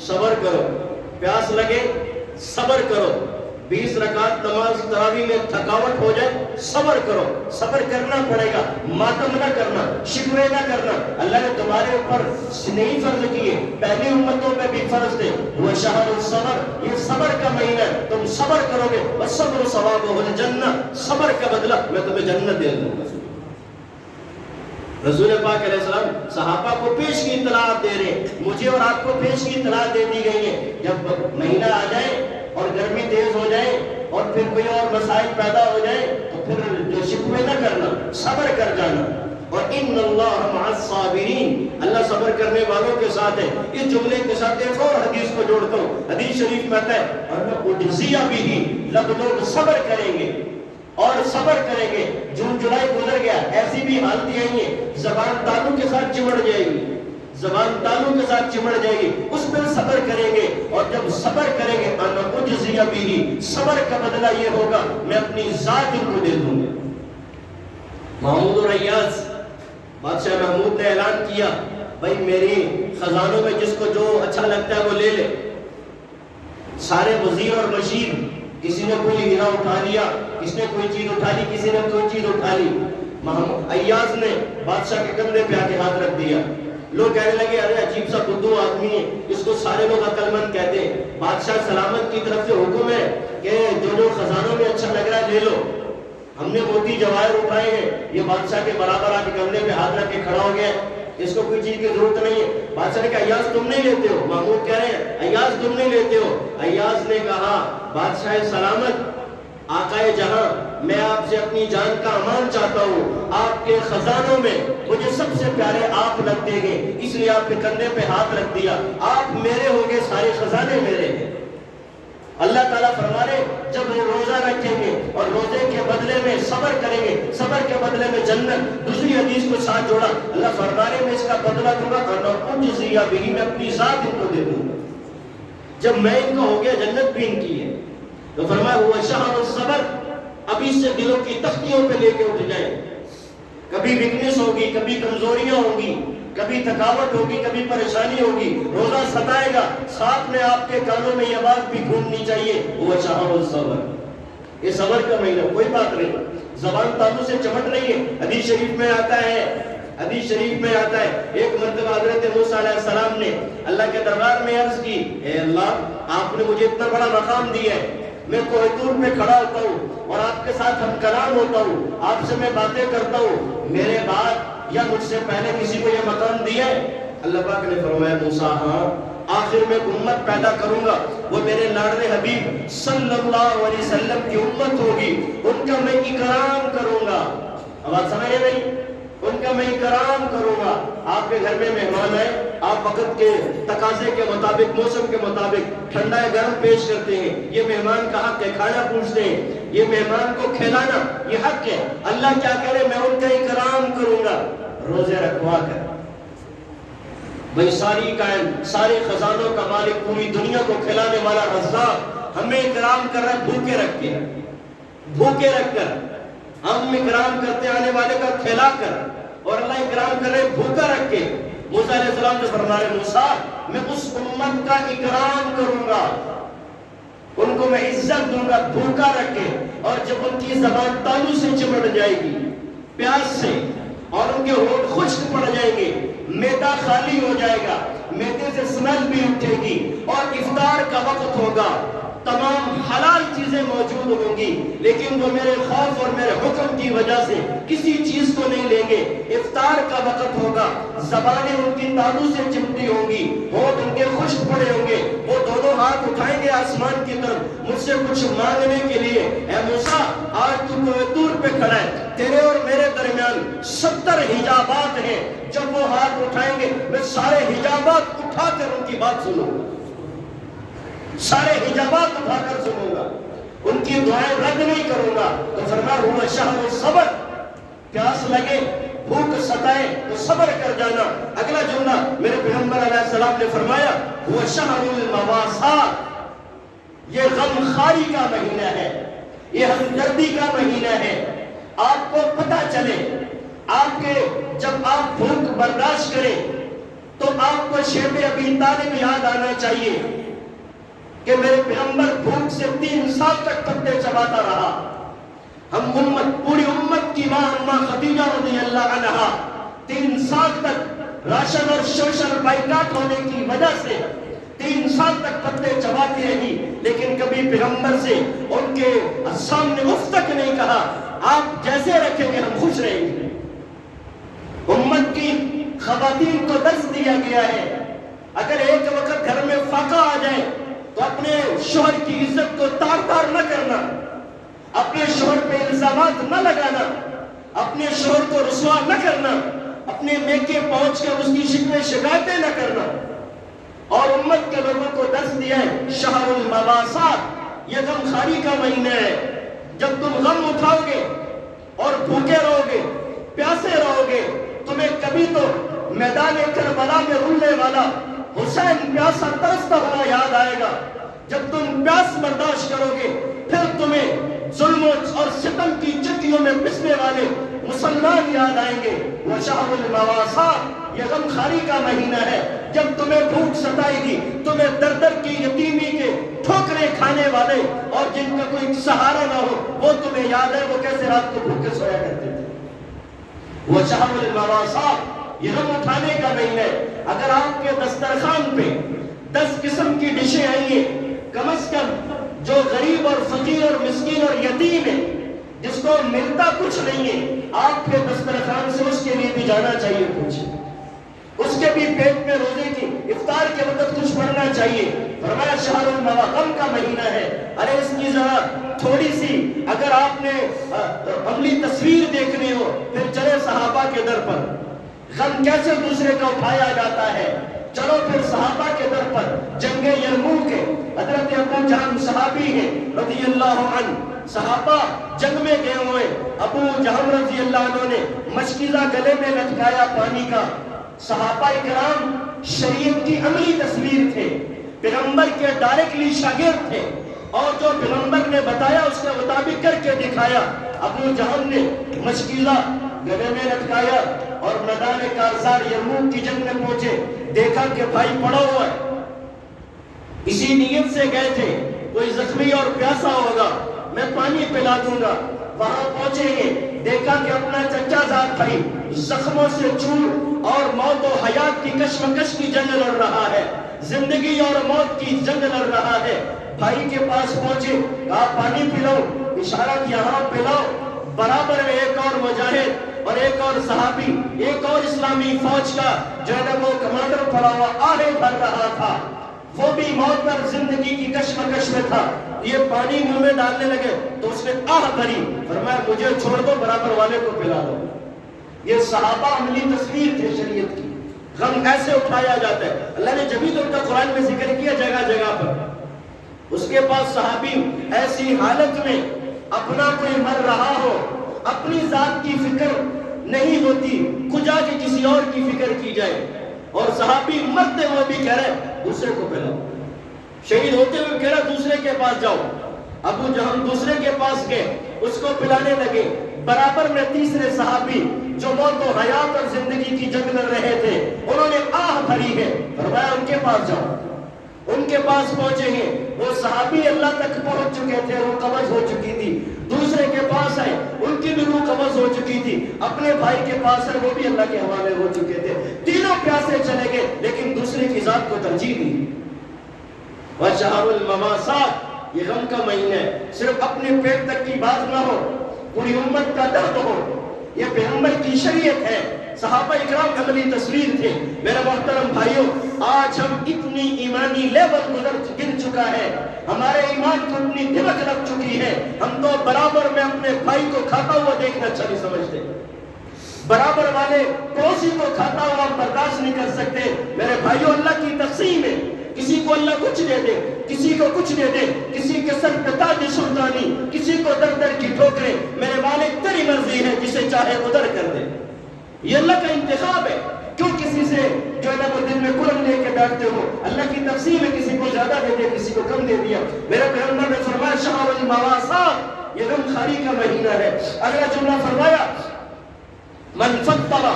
صبر کرو، پیاس لگے صبر کرو، 20 رکعت نماز تراویح میں تھکاوٹ ہو جائے صبر کرو، صبر کرنا پڑے گا، ماتم نہ کرنا، شکوے نہ کرنا۔ اللہ نے تمہارے اوپر نہیں فرض کیے، پہلی امتوں میں بھی فرض تھے، وہ شہر الصبر، یہ صبر کا مہینہ ہے، تم صبر کرو گے، والصبر ثوابہ الجنہ، صبر کا بدلہ میں تمہیں جنت دے دوں گا۔ رسول پاک علیہ السلام صحابہ کو پیش کی اطلاعات دے رہے ہیں، مجھے اور آپ کو پیش کی اطلاعات دے دی گئی ہیں، جب مہینہ آ جائے اور گرمی تیز ہو جائے اور پھر کوئی اور مسائل پیدا ہو جائے تو پھر جو شکوے نہ کرنا، صبر کر جانا۔ اور ان اللہ مع الصابرین، اللہ صبر کرنے والوں کے ساتھ ہے۔ اس جملے کے ساتھ ایک اور حدیث کو جوڑتا ہوں، حدیث شریف میں آتا ہے اور اجزیہ بھی، لب لوگ صبر کریں گے اور صبر کریں گے، جون جولائی گزر گیا، ایسی بھی حالت یہی ہے، زبان تالوں کے ساتھ چمڑ جائے گی، زبان تالوں کے ساتھ چمڑ جائے گی، اس پر صبر کریں گے، اور جب صبر کریں گے انا اجزی بھی، صبر کا بدلہ یہ ہوگا میں اپنی ذات ان کو دے دوں گا۔ محمود اور ایاز، بادشاہ محمود نے اعلان کیا بھائی میری خزانوں میں جس کو جو اچھا لگتا ہے وہ لے لے۔ سارے وزیر اور مشیر، کسی نے کوئی ہیرا اٹھا لیا، کسی نے کوئی چیز اٹھا لی، کسی نے کوئی چیز اٹھا لی۔ ایاز نے بادشاہ کے کندھے پہ آ کے ہاتھ رکھ دیا۔ لوگ کہنے لگے ارے عجیب سا بدو آدمی ہے، اس کو سارے لوگ عقل مند کہتے ہیں۔ بادشاہ سلامت کی طرف سے حکم ہے کہ جو خزانوں میں اچھا لگ رہا ہے لے لو۔ ہم نے موتی جواہر اٹھائے ہیں، یہ بادشاہ کے برابر آ کے کندھے پہ ہاتھ رکھ کے کھڑا ہو گیا، اس کو کوئی چیز کی ضرورت نہیں ہے۔ بادشاہ نے کہا ایاز تم نہیں لیتے ہو، محمود کہہ رہے ہیں ایاز تم نہیں لیتے ہو۔ ایاز نے کہا بادشاہ سلامت، آقائے جہاں، میں آپ سے اپنی جان کا امان چاہتا ہوں، آپ کے خزانوں میں مجھے سب سے پیارے آپ لگتے ہیں، اس لیے آپ کے کندھے پہ ہاتھ رکھ دیا، آپ میرے ہوگے، سارے خزانے میرے ہیں۔ اللہ تعالیٰ فرما رہے جب وہ روزہ رکھیں گے اور روزے کے بدلے میں صبر کریں گے، صبر کے بدلے میں جنت۔ دوسری حدیث کو ساتھ جوڑا، اللہ فرما رہے میں اس کا بدلہ دوں گا، انا اجزی بہ، میں اپنی ذات ان کو دے دوں گا۔ جب میں ان کا ہو گیا جنت بھی ان کی ہے، تو فرمایا ہوا شہر الصبر، ابھی سے دلوں کی تختیوں پہ لے کے اٹھ جائیں۔ کبھی ویکنس ہوگی، کبھی کمزوریاں ہوں گی، کبھی تھکاوٹ ہوگی، کبھی پریشانی ہوگی، روزہ ستائے گا، ساتھ میں آپ کے کانوں میں یہ آواز بھی گونجنی چاہیے وہ شہر الصبر، یہ صبر کا مہینہ، کوئی بات نہیں، زبان تالوں سے چمٹ رہی ہے۔ حدیث شریف میں آتا ہے، حدیث شریف میں آتا ہے ایک مرتبہ حضرت موسیٰ علیہ السلام نے اللہ کے دربار میں عرض کی، اے اللہ آپ نے مجھے اتنا بڑا مقام دیا ہے، میں کوہ طور میں کھڑا ہوتا ہوں اور آپ کے ساتھ ہم کلام ہوتا ہوں، آپ سے میں باتیں کرتا ہوں، میرے بعد یا مجھ سے پہلے کسی کو یہ مقام دیا ہے؟ اللہ پاک نے فرمایا موسیٰ ہاں، آخر میں امت پیدا کروں گا، وہ میرے لاڈلے حبیب صلی اللہ علیہ وسلم کی امت ہوگی، ان کا میں اکرام کروں گا۔ آواز سمجھے نہیں؟ ان کا میں اکرام کروں گا۔ آپ کے گھر میں مہمان آئے، آپ وقت کے تقاضے کے مطابق، موسم کے مطابق ٹھنڈا گرم پیش کرتے ہیں، یہ مہمان کا حق ہے، کھانا پوچھتے ہیں، یہ مہمان کو کھلانا یہ حق ہے۔ اللہ کیا کرے، میں ان کا اکرام کروں گا روزے رکھوا کر۔ بھئی ساری کائن، سارے خزانوں کا مالک، پوری دنیا کو کھلانے والا رزاق ہمیں اکرام کر رہا ہے بھوکے رکھ کے، بھوکے رکھ کر۔ ہم اکرام کرتے آنے والے کا کھلا کر، اور اللہ اکرام کر رہے بھوکا رکھ کے۔ موسیٰ علیہ السلام سے فرما رہے موسیٰ میں اس امت کا اکرام کروں گا، ان کو میں عزت دوں گا بھوکا رکھ کے، اور جب ان کی زبان تالو سے چمٹ جائے گی پیاس سے، اور ان کے ہونٹ خشک پڑ جائیں گے، میدا خالی ہو جائے گا، میدے سے اسمیل بھی اٹھے گی، اور افطار کا وقت ہوگا، تمام حلال چیزیں موجود ہوں گی، لیکن وہ میرے خوف اور میرے حکم کی وجہ سے کسی چیز کو نہیں لیں گے۔ افطار کا وقت ہوگا، زبانیں ان کی تالو سے چمٹی ہوں گی، ہونٹ ان کے خشک پڑے ہوں گے، وہ دونوں ہاتھ اٹھائیں گے آسمان کی طرف مجھ سے کچھ مانگنے کے لیے۔ اے موسیٰ، آج تو کوہ طور پہ کھڑا ہے، تیرے اور میرے درمیان 70 حجابات ہیں، جب وہ ہاتھ اٹھائیں گے میں سارے حجابات اٹھا کر ان کی بات سنوں گا، سارے حجابات اٹھا کر سنوں گا، ان کی دعائیں رد نہیں کروں گا۔ تو فرمایا ہوا شہر صبر، پیاس لگے بھوک ستائے تو صبر کر جانا۔ اگلا جملہ میرے پیغمبر علیہ السلام نے فرمایا وہ شہر المواسات، یہ غم خاری کا مہینہ ہے، یہ ہمدردی کا مہینہ ہے۔ آپ کو پتہ چلے، آپ کے جب آپ بھوک برداشت کریں تو آپ کو شیب ابی طالب یاد آنا چاہیے کہ میرے پیغمبر بھوک سے 3 سال تک پتے چباتا رہا۔ ہم امت، پوری امت کی ماں اماں خدیجہ رضی اللہ عنہا 3 سال تک راشن اور شوشن بائیکاٹ ہونے کی وجہ سے 3 سال تک پتے چباتی رہی، لیکن کبھی پیغمبر سے ان کے سامنے اف تک نہیں کہا، آپ جیسے رکھیں گے ہم خوش رہیں گے۔ امت کی خواتین کو درس دیا گیا ہے، اگر ایک وقت گھر میں فاقہ آ جائے تو اپنے شوہر کی عزت کو تار تار نہ کرنا، اپنے شوہر پہ الزامات نہ لگانا، اپنے شوہر کو رسوا نہ کرنا، اپنے میکے پہنچ کر اس کی شکوے شکایتیں نہ کرنا۔ اور امت کے لوگوں کو درس دیا ہے شہر المواسات، یہ غم خاری کا مہینہ ہے۔ جب تم غم اٹھاؤ گے اور بھوکے رہو گے، پیاسے رہو گے، تمہیں کبھی تو میدان کربلا میں رلنے والا حسین پیاسا ترستا ہوا یاد آئے گا۔ جب تم پیاس برداشت کرو گے پھر تمہیں ظلم اور ستم کی چکیوں میں پسنے والے مسلمان یاد آئیں گے۔ وشہر المواسات، یہ غم خاری کا مہینہ ہے۔ جب تمہیں بھوک ستائے گی، تمہیں در در کی یتیمی کے ٹھوکریں کھانے والے اور جن کا کوئی سہارا نہ ہو وہ تمہیں یاد ہے وہ کیسے رات کو بھوکے سویا کرتے تھے۔ وشہر المواسات، یہ غم اٹھانے کا مہینہ ہے۔ اگر آپ کے دسترخوان پہ 10 قسم کی ڈشیں آئیں گے، کم از کم جو غریب اور فقیر اور مسکین اور یتیم ہے جس کو ملتا کچھ نہیں ہے، آپ کے دسترخوان سے اس کے لیے بھی جانا چاہیے، کچھ اس کے بھی پیٹ میں روزے کی افطار کے وقت کچھ پڑھنا چاہیے۔ فرمایا شہر المواسات، غم کا مہینہ ہے۔ ارے اس کی ذرا تھوڑی سی اگر آپ نے عملی تصویر دیکھنی ہو پھر چلے صحابہ کے در پر، غم کیسے دوسرے کا اٹھایا جاتا ہے۔ چلو پھر صحابہ کے در پر، جنگ یرموک کے حضرت ابو جہل صحابی ہیں رضی اللہ عنہ، صحابہ جنگ میں گئے ہوئے، ابو جہل رضی اللہ عنہ نے مشکیزہ گلے میں لٹکایا پانی کا۔ صحابہ اکرام شریعت کی عملی تصویر تھے، پیغمبر کے ڈائریکٹلی شاگرد تھے، اور جو پیغمبر نے بتایا اس کے مطابق کر کے دکھایا۔ ابو جہل نے مشکیزہ گلے میں لٹکایا اور میدان کارزار یرموک کی جنگ میں پہنچے، دیکھا کہ بھائی پڑا ہوا ہے، اسی نیت سے گئے تھے کوئی زخمی اور پیاسا ہوگا میں پانی پلا دوں گا۔ وہاں پہنچیں گے، دیکھا کہ اپنا چچا زاد بھائی زخموں سے چور اور موت و حیات کی کشمکش کی جنگ لڑ رہا ہے، زندگی اور موت کی جنگ لڑ رہا ہے۔ بھائی کے پاس پہنچے، کہا پانی پلاؤ، اشارہ کیا ہاں پلاؤ۔ برابر میں ایک اور مجاہد اور ایک اور صحابی، ایک اور اسلامی فوج کا جو ہے وہ کمانڈر پڑا ہوا آہے بھر رہا تھا، وہ بھی موت پر زندگی کی کشمکش میں تھا۔ یہ پانی منہ میں ڈالنے لگے تو اس نے آہ بھری، فرمایا مجھے چھوڑ دو، برابر والے کو پلا دو۔ یہ صحابہ عملی تصویر تھے شریعت کی، غم ایسے اٹھایا جاتا ہے۔ اللہ نے جبھی تو ان کا قرآن میں ذکر کیا جگہ جگہ پر۔ اس کے پاس صحابی ایسی حالت میں اپنا کوئی مر رہا ہو، اپنی ذات کی فکر نہیں ہوتی، کجا کے کسی اور کی فکر کی جائے، اور صحابی مرتے ہوئے بھی کہہ رہے دوسرے کو پلاؤ، شہید ہوتے ہوئے کہہ رہا دوسرے کے پاس جاؤ۔ ابو جہل دوسرے کے پاس گئے، اس کو پلانے لگے۔ برابر میں تیسرے صحابی جو موت و حیات اور زندگی کی جنگ لڑ رہے تھے، انہوں نے آہ بھری ہے، فرمایا ان کے پاس جاؤ۔ ان کے پاس پہنچیں گے، وہ صحابی اللہ تک پہنچ چکے تھے، روح قبض ہو چکی تھی، دوسرے کے پاس آئے ان کی بھی روح قبض ہو چکی تھی، اپنے بھائی کے پاس ہے وہ بھی اللہ کے حوالے ہو چکے تھے، تینوں پیاسے چلے گئے لیکن دوسرے کی ذات کو ترجیح دی۔ وَشَهْرُ الْمَوَاسَاتِ، یہ غم کا مہینہ ہے، صرف اپنے پیٹ تک کی بات نہ ہو، پوری امت کا درد ہو، یہ پیغمبر کی شریعت ہے۔ صحابہ اکرام عملی تصویر تھے۔ میرے محترم بھائیوں، آج ہم اتنی ایمانی لیول گر چکا ہے، ہمارے ایمان کو اتنی دمک لگ چکی ہے، ہم تو برابر میں اپنے بھائی کو کھاتا ہوا دیکھنا اچھا نہیں سمجھتے، برابر والے پڑوسی کو کھاتا ہوا ہم برداشت نہیں کر سکتے۔ میرے بھائیوں، اللہ کی تقسیم ہے، کسی کو اللہ کچھ دے دے، کسی کو کچھ دے دے، کسی کے سر پہ تاج سلطانی، کسی کو در در کی ٹھوکریں، میرے مالک تیری مرضی ہے، جسے چاہے ادھر کر دے، یہ اللہ کا انتخاب ہے۔ کیوں کسی سے جو ہے نا وہ دل میں قرآن لے کے بیٹھتے ہو؟ اللہ کی تقسیم ہے، کسی کو زیادہ دے دیا، کسی کو کم دے دیا۔ میرے پیغمبر نے فرمایا شہر المواسات، یہ غم خاری کا مہینہ ہے۔ اگلا جملہ فرمایا من فطر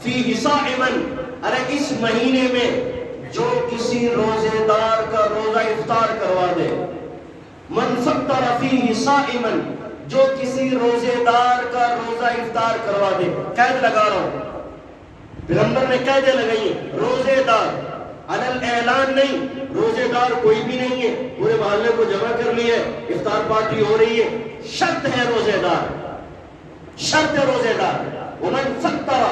فیہ صائما، ارے اس مہینے میں جو کسی روزے دار کا روزہ افطار کروا دے، من فطر فیہ صائما، جو کسی روزے دار کا روزہ افطار کروا دے، قید لگا رہا ہوں، پیغمبر نے قیدیں لگائی، روزے دار علل اعلان نہیں، روزے دار کوئی بھی نہیں ہے، پورے محلے کو جمع کر لیا ہے، افطار پارٹی ہو رہی ہے، شرط ہے روزے دار، شرط ہے روزے دار۔ ومن فطر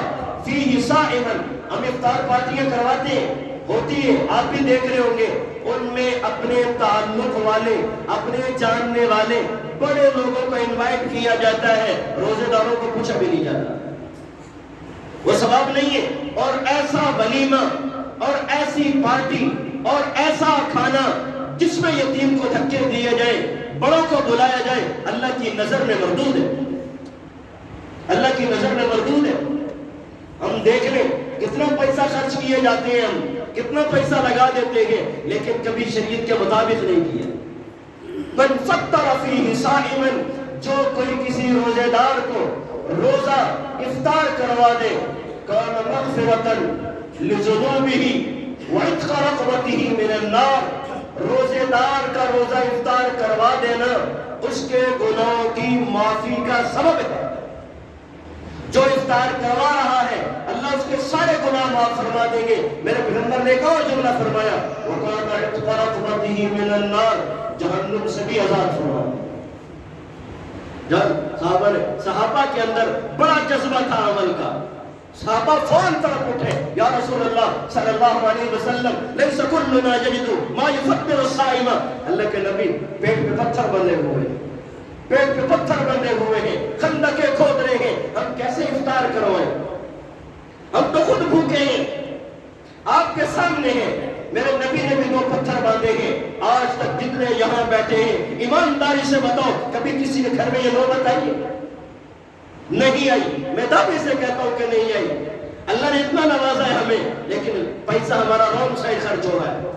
فیہ صائما، ہم افطار پارٹیاں کرواتے ہیں، ہوتی ہے، آپ بھی دیکھ رہے ہوں گے، ان میں اپنے تعلق والے، اپنے جاننے والے بڑے لوگوں کو انوائٹ کیا جاتا ہے، روزے داروں کو پوچھا بھی نہیں جاتا، وہ ثواب نہیں ہے۔ اور ایسا ولیمہ اور ایسی پارٹی اور ایسا کھانا جس میں یتیم کو دھکے دیے جائیں، بڑوں کو بلایا جائے، اللہ کی نظر میں مردود ہے، اللہ کی نظر میں مردود ہے۔ ہم دیکھ لیں کتنا پیسہ خرچ کیے جاتے ہیں، ہم کتنا پیسہ لگا دیتے ہیں، لیکن کبھی شریعت کے مطابق نہیں کیا۔ من فطر فیہ صائما، جو کوئی کسی روزے دار کو روزہ افطار کروا دے، کان مغفرۃ لذنوبہ وعتق رقبتہ من النار، روزے دار کا روزہ افطار کروا دینا اس کے گناہوں کی معافی کا سبب ہے۔ جو افطار کروا رہا ہے اللہ اس کے سارے گناہ معاف فرما دیں گے۔ میرے پیغمبر نے ایک اور جملہ فرمایا وَقَانَ عِتْقَ رَقْبَتِهِ مِنَ النَّارِ، جہنم سے بھی آزاد فرما۔ جب صحابہ کے اندر بڑا جذبہ تھا عمل کا، صحابہ فوراً طرف اٹھے، یا رسول اللہ صلی اللہ علیہ وسلم لَيْسَ كُلُّنَا يَجِدُ مَا يُفَطِّرُ الصَّائِمَ، اللہ کے نبی پیٹ پہ پتھر بندھے ہوئے، پیٹ پہ پتھر بندھے ہوئے ہیں، خندقیں کھود رہے ہیں، ہم کیسے افطار کروائیں؟ ہم تو خود بھوکے ہیں، آپ کے سامنے ہیں۔ میرے نبی نے بھی 2 پتھر باندھے ہیں۔ آج تک جتنے یہاں بیٹھے ہیں ایمانداری سے بتاؤ کبھی کسی کے گھر میں یہ نوبت آئی؟ نہیں آئی، میں دعوے سے کہتا ہوں کہ نہیں آئی۔ اللہ نے اتنا نوازا ہے ہمیں، لیکن پیسہ ہمارا رونگ سائڈ خرچ ہو رہا ہے،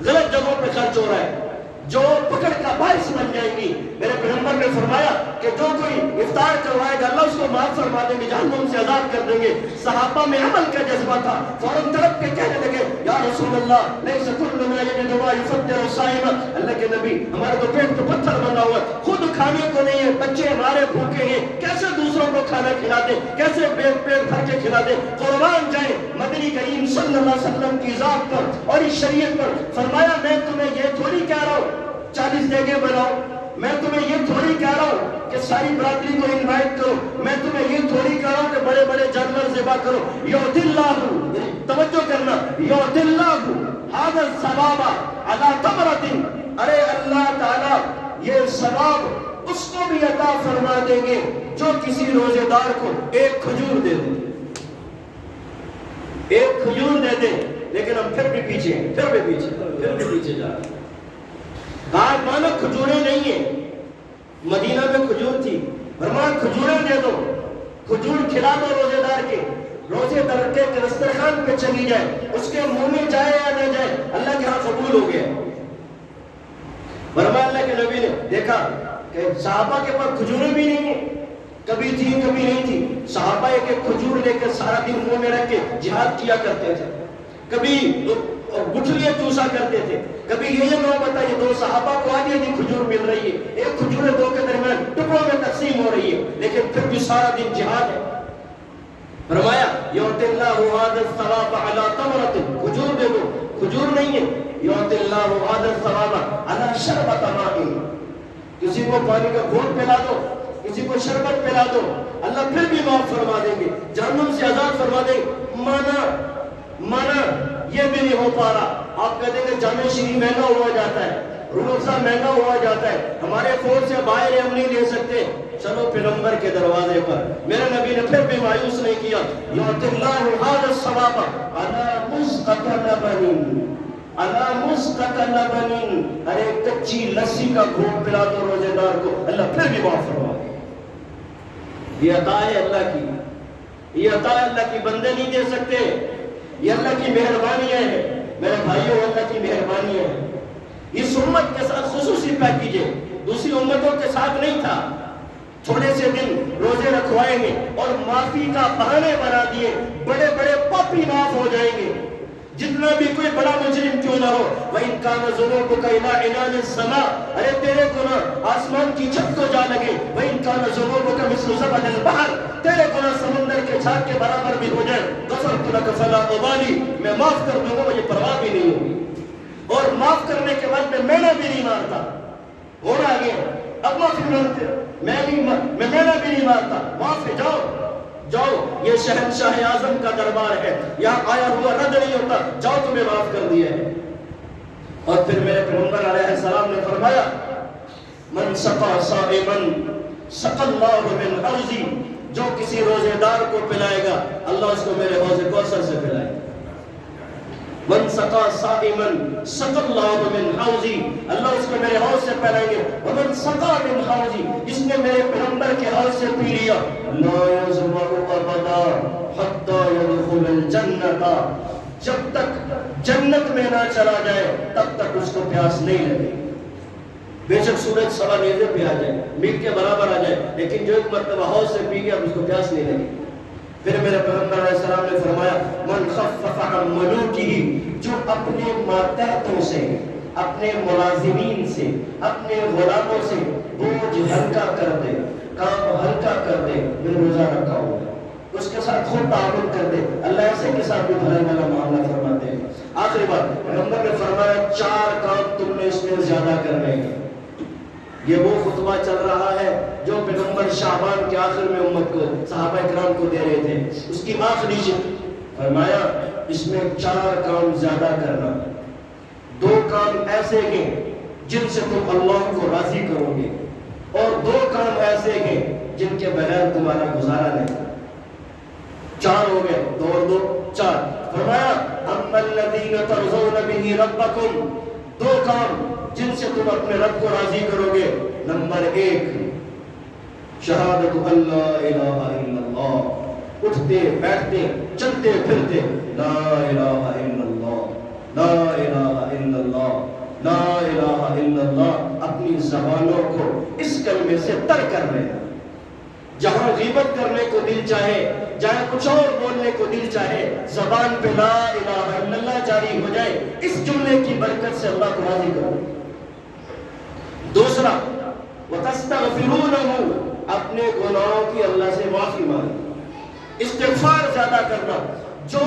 غلط جگہوں پہ خرچ ہو رہا ہے، جو پکڑ کا باعث بن جائیں گی۔ میرے پیغمبر نے فرمایا کہ جو کوئی افطار کروائے گا اللہ اس کو معاف فرما دیں گے، جہنم سے آزاد کر دیں گے۔ صحابہ میں عمل کا جذبہ تھا، فوراً طرف کے کہنے لگے یا رسول اللہ لیس کلنا یجد ما یفطر الصائم، اللہ کے نبی ہمارے تو پیٹ پہ پتھر بنا ہوا ہے، خود کھانے کو نہیں ہے، بچے ہمارے بھوکے ہیں، کیسے دوسروں کو کھانا کھلا دیں، کیسے پیٹ بھر کے کھلا دیں؟ قربان جائیں مدنی کریم صلی اللہ علیہ وسلم کی ذات پر اور اس شریعت پر۔ فرمایا میں تمہیں یہ تھوڑی کہہ رہا ہوں 40 دیگیں بناؤ، میں تمہیں یہ تھوڑی کہہ رہا ہوں کہ ساری برادری کو انوائٹ کرو، میں تمہیں یہ تھوڑی کہہ رہا ہوں کہ بڑے بڑے جانور ذبح کرو۔ یؤتی اللہ، توجہ کرنا، یؤتی اللہ ھذا الثواب علی تمرۃ، ارے اللہ تعالیٰ یہ ثواب اس کو بھی عطا فرما دیں گے جو کسی روزے دار کو ایک کھجور دے دے، ایک کھجور دے دے۔ لیکن ہم پھر بھی پیچھے جا رہے ہیں۔ کہا مانو کھجوریں نہیں ہیں، مدینہ میں کھجور تھی، فرمایا کھجوریں دے دو، کھجور کھلا دو روزے دار کے، روزے دار کے دسترخوان پہ چلی جائے، اس کے منہ میں جائے یا نہ جائے اللہ کے ہاں قبول ہو گیا۔ فرمایا اللہ کے نبی نے دیکھا کہ صحابہ کے پاس کھجوریں بھی نہیں ہیں، کبھی تھی کبھی نہیں تھی، صحابہ ایک ایک کھجور لے کے سارا دن منہ میں رکھ کے جہاد کیا کرتے تھے۔ کبھی گٹھلیاں چوسا کرتے تھے. کبھی یہ نوبت آئی دو صحابہ کو آدھی آدھی کھجور مل رہی ہے, ایک کھجور دو کے درمیان ٹکڑوں میں تقسیم ہو رہی ہے, لیکن پھر بھی سارا دن جہاد ہے. فرمایا یؤتی اللہ ھذا الثواب علی تمرۃ, کھجور دے دو, کھجور نہیں ہے, یؤتی اللہ ھذا الثواب علی شربۃ ماء, کسی کو پانی کا گھونٹ پلا دو, کسی کو شربت پلا دو, اللہ پھر بھی معاف فرما دیں گے, جہنم سے آزاد فرما دیں گے. مانا یہ بھی نہیں ہو پا رہا. آپ کہتے ہیں کہ جامع شریف مہنگا ہوا جاتا ہے, روح افزا مہنگا ہوا جاتا ہے, ہمارے فور سے باہر ہم نہیں لے سکتے, چلو پیغمبر کے دروازے پر. میرے نبی نے پھر بھی مایوس نہیں کیا. یؤتی اللہ ھذا الثواب علی مسقط لبن, علی مسقط لبن, ارے کچی لسی کا گھونٹ پلا دو روزے دار کو, اللہ پھر بھی معاف فرما دے. یہ عطا ہے اللہ کی, یہ عطا اللہ کی, بندے نہیں دے سکتے, یہ اللہ کی مہربانی ہے. میرے بھائیوں, اللہ کی مہربانی ہے. اس امت کے ساتھ خصوصی پیک کیجئے, دوسری امتوں کے ساتھ نہیں تھا. تھوڑے سے دن روزے رکھوائیں گے اور معافی کا بہانے بنا دیے, بڑے بڑے پاپی معاف ہو جائیں گے, جتنا بھی کوئی بڑا مجرم کیوں نہ ہو. وَإِن كَانَ ذُنُوبُكَ إِلَىٰ عِنَانِ السَّمَاءِ, ارے تیرے گناہ آسمان کی چھت کو جا لگے. وَإِن كَانَ ذُنُوبُكَ مِثْلُ زَبَدِ الْبَحْرِ, تیرے گناہ سمندر کے چھاگ کے برابر بھی ہو جائے. غَفَرْتُ لَكَ فَلَا أُبَالِي, میں معاف کر دوں گا, مجھے پرواہ بھی نہیں ہوگی. اور معاف کرنے کے بعد میں مینا بھی نہیں مارتا. ہونا آگے اب معافی مانگتے, میں مینا بھی نہیں مارتا, معاف ہے, جاؤ. یہ شہنشاہ اعظم کا دربار ہے, یہاں آیا ہوا رد نہیں ہوتا, جاؤ تمہیں معاف کر دیا ہے. اور پھر میرے پیغمبر علیہ السلام نے فرمایا من سقا صائما سقى اللہ من حوضی, جو کسی روزے دار کو پلائے گا اللہ اس کو میرے حوض کوثر سے پلائے گا. من سقا صائما سقى اللہ من حوضی, اللہ اس کو میرے حوض سے پلائیں گے. ومن سقا من حوضی, جس نے میرے پیغمبر کے حوض سے پی لیا, لا يظمأ ابدا حتى يدخل الجنة, جب تک جنت میں نہ چلا جائے تب تک اس کو پیاس نہیں لگے. بے شک سورج سوا نیزے پہ آ جائے, میل کے برابر آ جائے, لیکن جو ایک مرتبہ حوض سے پی گیا اس کو پیاس نہیں لگی. پھر میرے پیغمبر علیہ السلام نے فرمایا من خفف عن ملوکہ, جو اپنے ماتحتوں سے, اپنے ملازمین سے, اپنے غلاموں سے بوجھ ہلکا کر دے, کام ہلکا کر دے, جو روزہ رکھا ہوگا اس کے ساتھ خود تعاون کر دے, اللہ ایسے کے ساتھ بھی بھلائی والا معاملہ فرماتے ہیں. آخری بات, پیغمبر نے فرمایا 4 کام تم نے اس میں زیادہ کرنے ہیں. یہ وہ خطبہ چل رہا ہے جو پیغمبر شعبان کے آخر میں امت کو, صحابہ اکرام کو دے رہے تھے. اس کی آخری شکل فرمایا اس میں 4 کام زیادہ کرنا, 2 کام ایسے ہیں جن سے تم اللہ کو راضی کرو گے, اور 2 کام ایسے ہیں جن کے بغیر تمہارا گزارا نہیں. 4 ہو گئے, 2 اور 2 4. فرمایا اما الذین ترضون بہ ربکم, 2 کام جن سے تم اپنے رب کو راضی کرو گے. نمبر 1 شہادت اللہ الہ الا اللہ, اٹھتے بیٹھتے چلتے پھرتے لا الہ الا اللہ, لا الہ الا اللہ, لا الہ الا اللہ, اپنی زبانوں کو اس کلمے سے تر کر رہے ہیں. جہاں غیبت کرنے کو دل چاہے, جہاں کچھ اور بولنے کو دل چاہے, زبان پہ لا الہ الا اللہ جاری ہو جائے. اس جملے کی برکت سے اللہ کو راضی کرو. دوسرا وَتَسْتَغْفِرُونَهُ, اپنے گناہوں کی اللہ سے معافی مانگنا, استغفار زیادہ کرنا. جو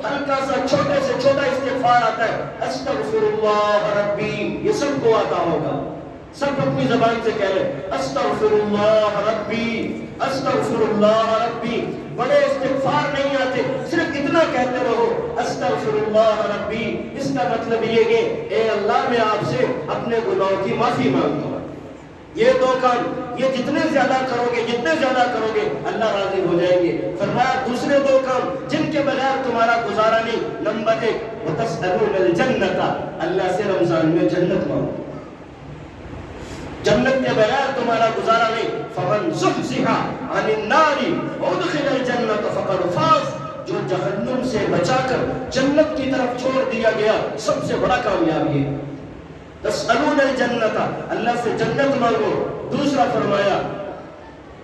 ہلکا سا چھوٹے سے چھوٹا استغفار آتا ہے, استغفر اللہ ربی, یہ سب کو آتا ہوگا, سب اپنی زبان سے کہہ لیں استغفر اللہ ربی, استغفر اللہ ربی. بڑے استغفار نہیں آتے, صرف اتنا کہتے رہو استغفر اللہ ربی. اس کا مطلب یہ کہ اے اللہ میں آپ سے اپنے گناہوں کی معافی مانگتا ہوں. یہ 2 کام, یہ جتنے زیادہ کرو گے اللہ راضی ہو جائیں گے. فرمایا دوسرے 2 کام جن کے بغیر تمہارا گزارا نہیں. نمبر 1 وَتَسْأَلُونَ الْجَنَّةَ, اللہ سے رمضان میں جنت مانگو, جنت کے بغیر تمہارا گزارا نہیں. فَمَنْ زُحْزِحَ عَنِ النَّارِ وَأُدْخِلَ الْجَنَّةَ فَقَدْ فَازَ, جو جہنم سے بچا کر جنت کی طرف چھوڑ دیا گیا سب سے بڑا کامیابی ہے. تسألون الجنة, اللہ سے جنت مانگو. دوسرا فرمایا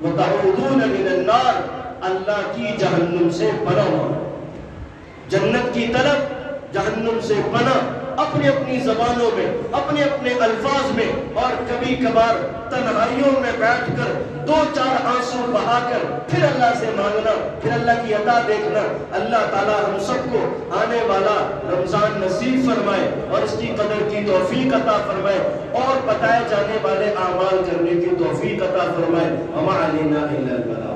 وتعوذون من النار, اللہ کی جہنم سے پناہ مانگو. جنت کی طلب جہنم سے پناہ اپنی اپنی زبانوں میں، اپنے اپنے الفاظ میں، اور کبھی کبھار تنہائیوں میں بیٹھ کر دو چار آنسو بہا کر پھر اللہ سے مانگنا، پھر اللہ کی عطا دیکھنا۔ اللہ تعالیٰ ہم سب کو آنے والا رمضان نصیب فرمائے اور اس کی قدر کی توفیق عطا فرمائے اور بتائے جانے والے اعمال کرنے کی توفیق عطا فرمائے۔ وما علینا الا البلاغ۔